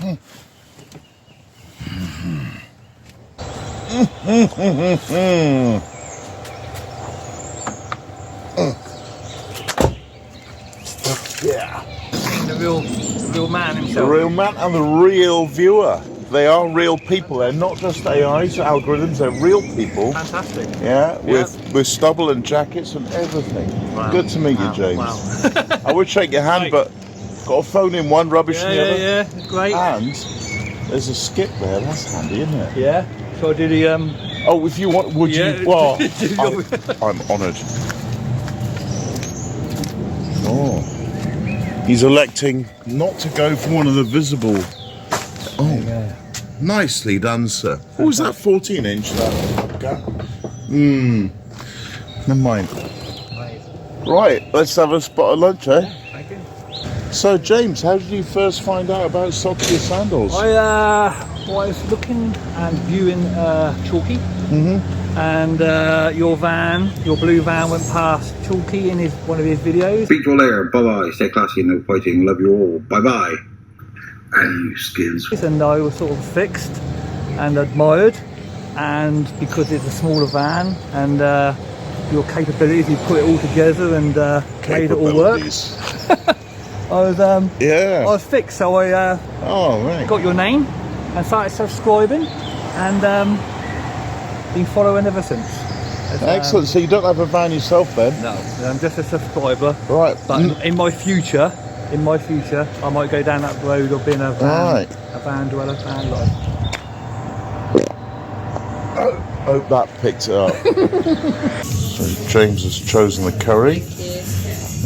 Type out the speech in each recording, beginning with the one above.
Yeah. The real man himself. The real man and the real viewer. They are real people. They're not just AIs, algorithms. They're real people. Fantastic. Yeah, with stubble and jackets and everything. Wow. Good to meet you, James. Wow. I would shake your hand, but got a phone in one, rubbish in the other. Yeah, great. And there's a skip there. That's handy, isn't it? Yeah. So I do the Oh, if you want, would you? Well, I'm honoured. Oh, he's electing not to go for one of the visible. Oh, nicely done, sir. What was that 14-inch? Never mind. Right, let's have a spot of lunch, eh? Thank you. So, James, how did you first find out about S14E26 Sandals? I was looking and viewing Chalky, and your blue van went past Chalky in one of his videos. Speak to you later. Bye bye. Stay classy, no fighting. Love you all. Bye bye. And you skins. And I was sort of fixed and admired, and because it's a smaller van and your capabilities, you put it all together and made it all work. I was fixed, so I got your name and started subscribing, and been following ever since. Excellent. So you don't have a van yourself then? No, I'm just a subscriber. Right. But in my future, I might go down that road of being a van dweller, van life. Hope that picked it up. So James has chosen the curry,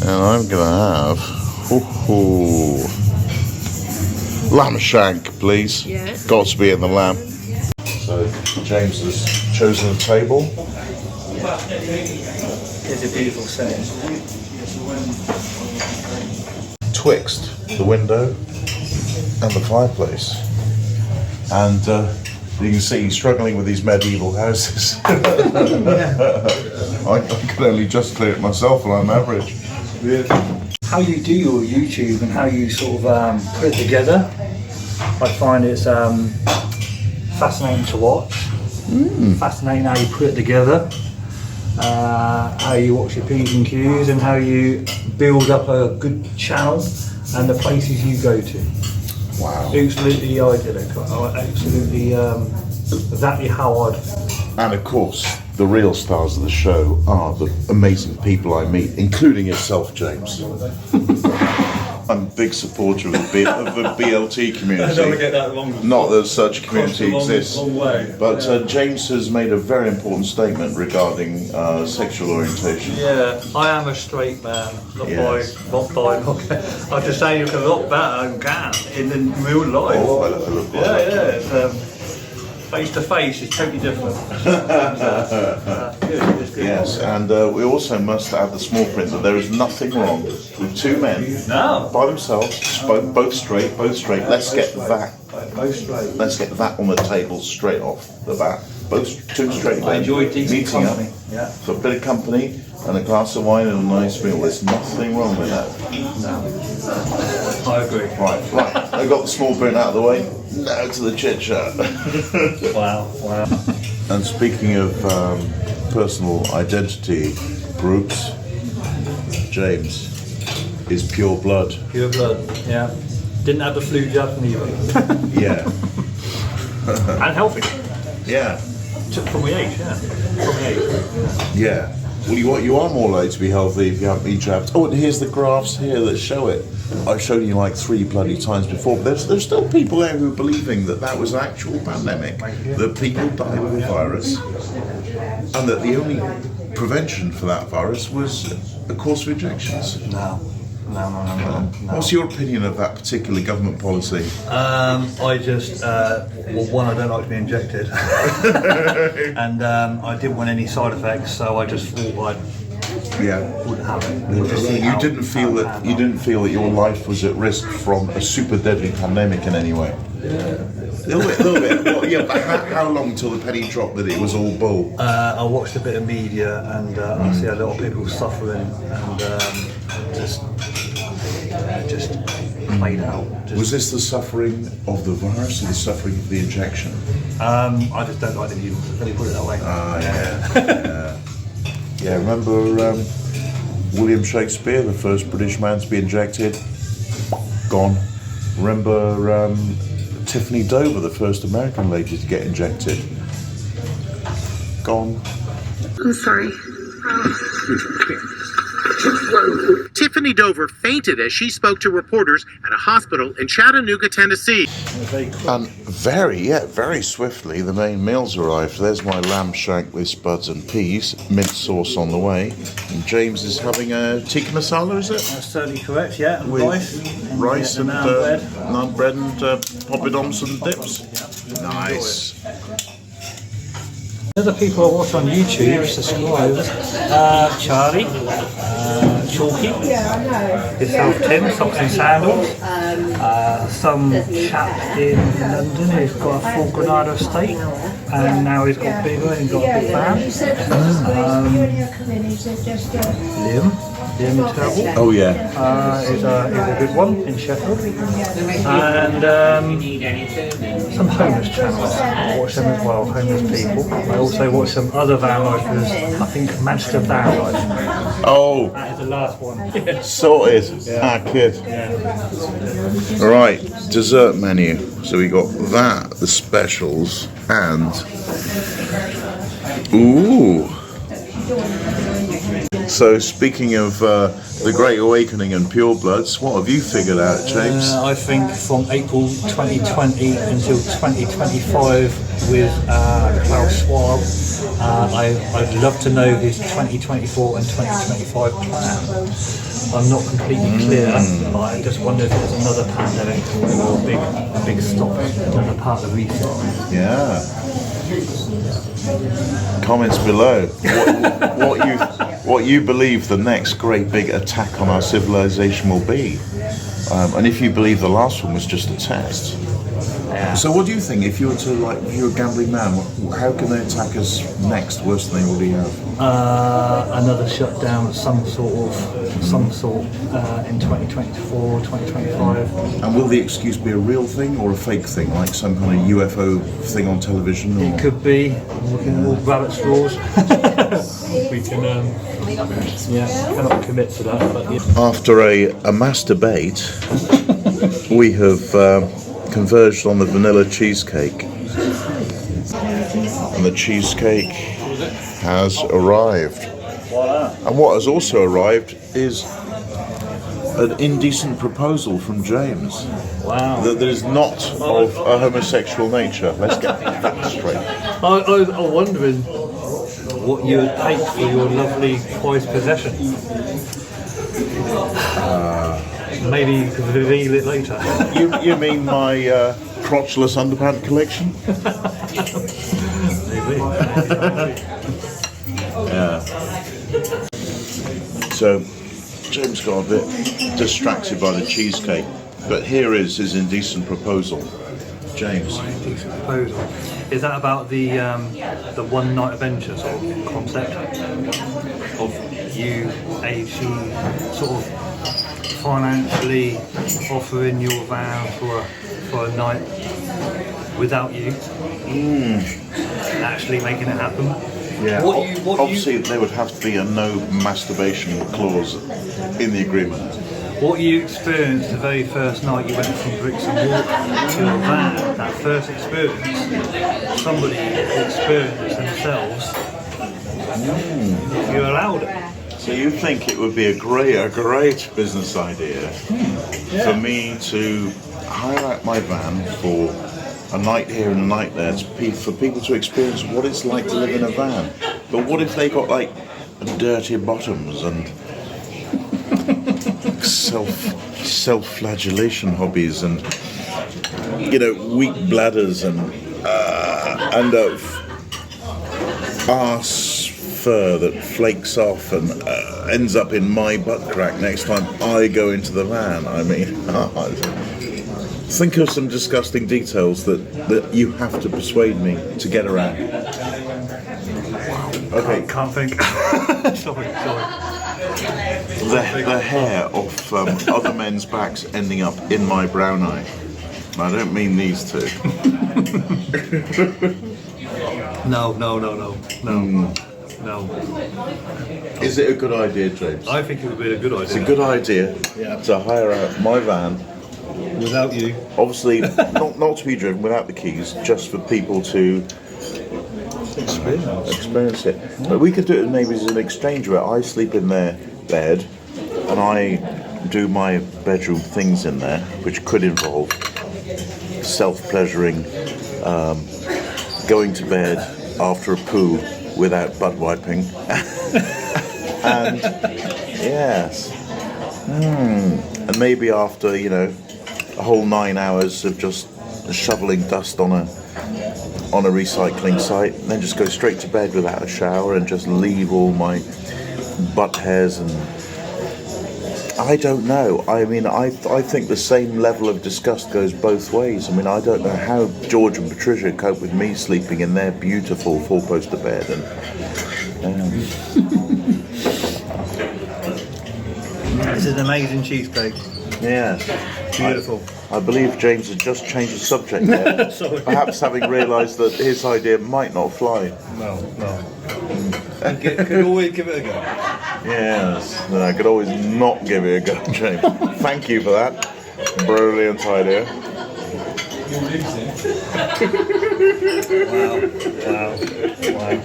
and I'm gonna have lamb shank, please. Yeah. Got to be in the lamb. So James has chosen a table. It's a beautiful setting. Twixt the window and the fireplace, and you can see he's struggling with these medieval houses. I can only just clear it myself on average. How you do your YouTube and how you sort of put it together, I find it's fascinating to watch. Fascinating how you put it together, how you watch your P's and Q's, and how you build up a good channel and the places you go to. Wow. Absolutely idyllic. Absolutely exactly how I'd. And of course, the real stars of the show are the amazing people I meet, including yourself, James. I'm a big supporter of the BLT community. I don't want to get that wrong. Not that such a community exists. Long way. But James has made a very important statement regarding sexual orientation. Yeah, I am a straight man, not bi. I just say you can look better and can in real life. Oh, I look like that. It's, face to face is totally different. Yes, and we also must add the small print that there is nothing wrong with two men by themselves, both straight. Let's get that. Both straight. Let's get that on the table straight off the bat. Both two straight men meeting up for a bit of company and a glass of wine and a nice meal. There's nothing wrong with that. No, I agree. Right. I got the small print out of the way. Now to the chit chat. Wow. And speaking of personal identity groups, James is pure blood. Pure blood, yeah. Didn't have the flu jab neither. Yeah. And healthy. Yeah. From the age, Yeah. Well, you are more likely to be healthy if you haven't been jabbed. Oh, and here's the graphs here that show it. I've shown you like 3 bloody times before, but there's still people there who are believing that that was an actual pandemic, that people died of the virus, and that the only prevention for that virus was a course of injections. No. What's your opinion of that particular government policy? I just, one, I don't like to be injected, and I didn't want any side effects, so I just thought I wouldn't have it. You didn't feel that your life was at risk from a super deadly pandemic in any way. A little bit. Well, but how long till the penny dropped that it was all bull? I watched a bit of media, and I see a lot of people suffering, and just played out. Was this the suffering of the virus or the suffering of the injection? I just don't like the needles. Let me put it that way. Yeah, remember William Shakespeare, the first British man to be injected? Gone. Remember Tiffany Dover, the first American lady to get injected? Gone. I'm sorry. Tiffany Dover fainted as she spoke to reporters at a hospital in Chattanooga, Tennessee. And very swiftly, the main meals arrived. There's my lamb shank with spuds and peas, mint sauce on the way. And James is having a tikka masala, is it? That's certainly correct, yeah. And With rice and naan bread and poppadoms and dips. Yeah. Nice. Other people I watch on YouTube, subscribers, Charlie, Chalky, yourself Tim, Socks and Sandals, some chap in London who's got a full Granada estate and now he's got bigger and got a big van. Liam is terrible. Oh yeah. Is a good one in Sheffield. And some homeless channels. I watch them as well, homeless people. I also watch some other van lifers, I think Manchester Van Life. Oh, That is the last one. sorted. Kid. Right, dessert menu. So we got that, the specials, and ooh. So speaking of the Great Awakening and Purebloods, what have you figured out, James? I think from April 2020 until 2025 with Klaus Schwab, I'd love to know his 2024 and 2025 plan. I'm not completely clear, but I just wonder if there's another pandemic or a big stop, another part of the reset. Yeah. Comments below. What you believe the next great big attack on our civilization will be, and if you believe the last one was just a test. Yeah. So what do you think? If you were to if you're a gambling man, how can they attack us next worse than they already have? Another shutdown of some sort in 2024, 2025. And will the excuse be a real thing or a fake thing, like some kind of UFO thing on television? Or? It could be. We can all rabbit straws. We can, cannot commit to that. But yeah. After a mass debate, we have converged on the vanilla cheesecake. And the cheesecake has arrived. And what has also arrived is an indecent proposal from James. Wow. That is not of a homosexual nature. Let's get that straight. I'm wondering what you would take for your lovely prized possession. Maybe you could reveal it later. You mean my crotchless underpant collection? Maybe. Yeah. So, James got a bit distracted by the cheesecake, but here is his indecent proposal. James. Indecent proposal. Is that about the one night adventure sort of concept of you actually sort of financially offering your van for a night without you, actually making it happen? Yeah. Obviously, there would have to be a no masturbation clause in the agreement. What you experienced the very first night you went from bricks and mortar to a van, that first experience, somebody experienced themselves if you allowed it. So you think it would be a great business idea for me to hire out my van for a night here and a night there for people to experience what it's like to live in a van. But what if they got like dirty bottoms and self-flagellation hobbies and weak bladders and arse fur that flakes off and ends up in my butt crack next time I go into the van? I mean, think of some disgusting details that you have to persuade me to get around. Okay, can't think. Sorry. the hair of other men's backs ending up in my brown eye. And I don't mean these two. No. Is it a good idea, James? I think it would be a good idea. It's a good idea to hire out my van. Without you. Obviously, not to be driven without the keys, just for people to experience it. But we could do it maybe as an exchange where I sleep in their bed and I do my bedroom things in there, which could involve self-pleasuring, going to bed after a poo without butt wiping, and yes, and maybe after a whole 9 hours of just shoveling dust on a recycling site, and then just go straight to bed without a shower and just leave all my butt hairs and I don't know. I mean, I think the same level of disgust goes both ways. I mean, I don't know how George and Patricia cope with me sleeping in their beautiful four-poster bed. And this is an amazing cheesecake. yeah, Beautiful. I believe James has just changed the subject there. Perhaps having realised that his idea might not fly. No. Could always give it a go. Yes, no, I could always not give it a go, James. Thank you for that. Brilliant idea. Wow. Wow.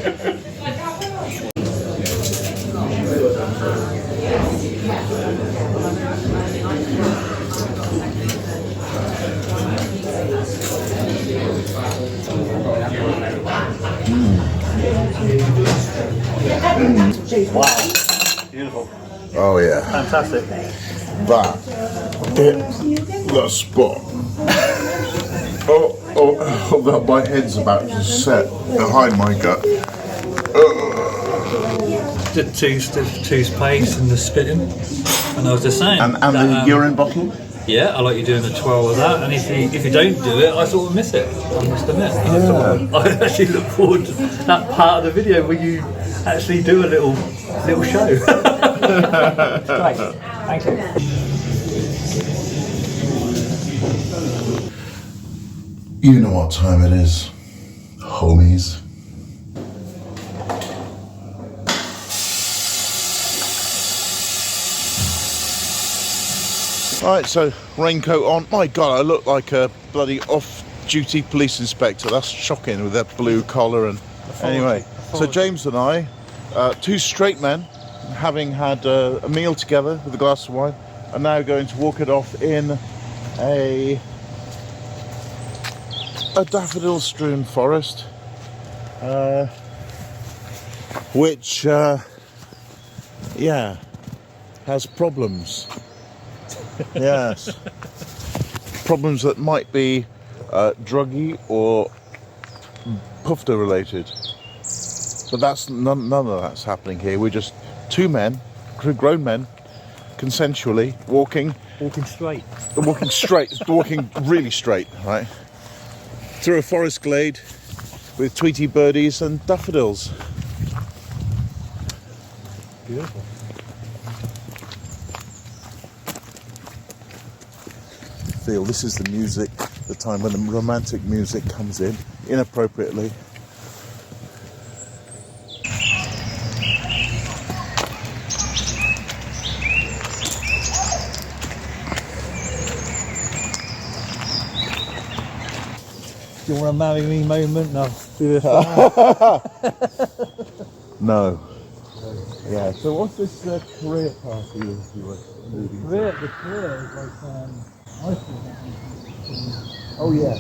Beautiful. Oh yeah. Fantastic. That hit the spot. That my head's about to set behind my gut. The toothpaste and the spitting. And I was just saying. And the urine bottle? Yeah, I like you doing the twirl with that. And if you don't do it, I sort of miss it. I must admit. I actually look forward to that part of the video where you actually do a little show. It's great. Thank you. You know what time it is, homies. Alright, so raincoat on. My God, I look like a bloody off-duty police inspector. That's shocking with that blue collar. And anyway, so James and I, two straight men, having had a meal together with a glass of wine, are now going to walk it off in a daffodil-strewn forest, which, has problems. Yes. Problems that might be druggy or PUFTA related. But that's none of that's happening here. We're just two men, grown men, consensually walking straight. Walking really straight, right? Through a forest glade with Tweety birdies and daffodils. Beautiful. Feel this is the music, the time when the romantic music comes in inappropriately. Do you want a marry me moment? No. No. Yeah. So what's this career party you were moving to? The career is like, Oh yeah.